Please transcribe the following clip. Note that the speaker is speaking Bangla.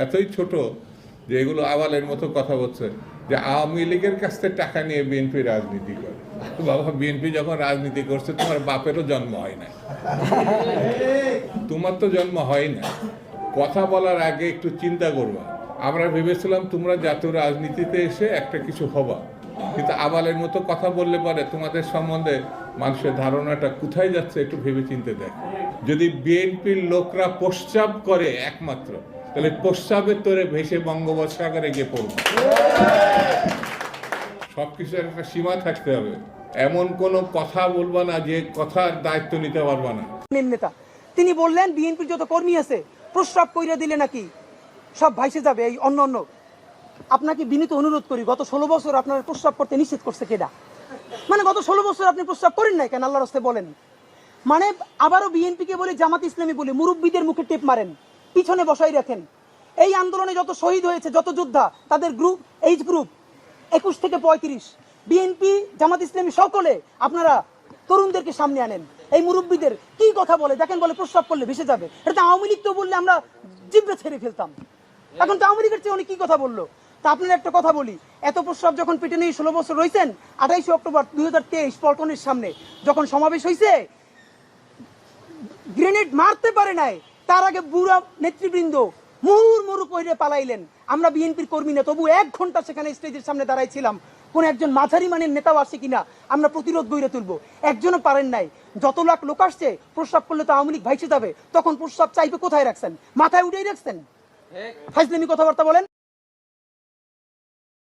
এতই ছোট যে এগুলো আওয়ালের মতো কথা বলছে যে আওয়ামী লীগের কাছ থেকে টাকা নিয়ে বিএনপি রাজনীতি করে। বাবা, বিএনপি যখন রাজনীতি করছে তোমার বাপেরও জন্ম হয় না, তোমার তো জন্ম হয় না। কথা বলার আগে একটু চিন্তা করবা। আমরা ভেবেছিলাম তোমরা জাতীয় রাজনীতিতে এসে একটা কিছু হবা, কিন্তু আবালের মতো কথা বললে পরে তোমাদের সম্বন্ধে মানুষের ধারণাটা কোথায় যাচ্ছে একটু ভেবে চিনতে দেখ। যদি বিএনপির লোকরা প্রস্রাব করে একমাত্র, তাহলে প্রস্রাবের তোরে ভেসে বঙ্গোপসাগরে গিয়ে পড়ব। সবকিছুর একটা সীমা থাকতে হবে। এমন কোনো কথা বলবা না যে কথার দায়িত্ব নিতে পারবা না। নেতা তিনি বললেন বিএনপির যত কর্মী আছে প্রস্রাব কইরা দিলে নাকি সব ভাইসে যাবে। এই অন্য আপনাকে বিনীত অনুরোধ করি, গত 16 বছর আপনার প্রস্রাব করতে নিষেধ করছে কেডা? মানে গত 16 বছর আপনি প্রস্রাব করেন নাই কেন? আল্লাহর রাস্তায় বলেন। মানে আবারও বিএনপিকে বলে, জামাত ইসলামী বলে মুরব্বীদের মুখে টেপ মারেন, পিছনে বসাই রাখেন। এই আন্দোলনে যত শহীদ হয়েছে, যত যোদ্ধা, তাদের গ্রুপ, এইজ গ্রুপ 21 থেকে 35, বিএনপি জামাত ইসলামী সকলে আপনারা তরুণদেরকে সামনে আনেন। এই মুরব্বীদের কি কথা বলে দেখেন, বলে প্রস্রাব করলে ভেসে যাবে। এটা আওয়ামী লীগ তো বললে আমরা জিব্বে ছেড়ে ফেলতাম, এখন তো আওয়ামী লীগের চেয়ে উনি কি কথা বললো। তা আপনার একটা কথা বলি, এত প্রস্রাব যখন পেটে নিয়ে 16 বছর রয়েছেন, 28 অক্টোবর 2023 পল্টনের সামনে যখন সমাবেশ হয়েছে, গ্রেনেড মারতে পারে নাই, তার আগে বুড়া নেতৃবৃন্দ মুহুর্মুহু করে পালাইলেন। আমরা বিএনপির কর্মী না, তবু 1 ঘন্টা সেখানে স্টেজের সামনে দাঁড়াইছিলাম, কোন একজন মাঝারি মানের নেতাও আসে কিনা আমরা প্রতিরোধ গড়ে তুলবো। একজনও পারেন নাই। যত লাখ লোক আসছে, প্রস্রাব করলে তো আওয়ামী লীগ ভাইসে যাবে, তখন প্রস্রাব চাইবে কোথায় রাখছেন? মাথায় উঠেই রাখছেন। ফাইজলামি কথাবার্তা বলেন।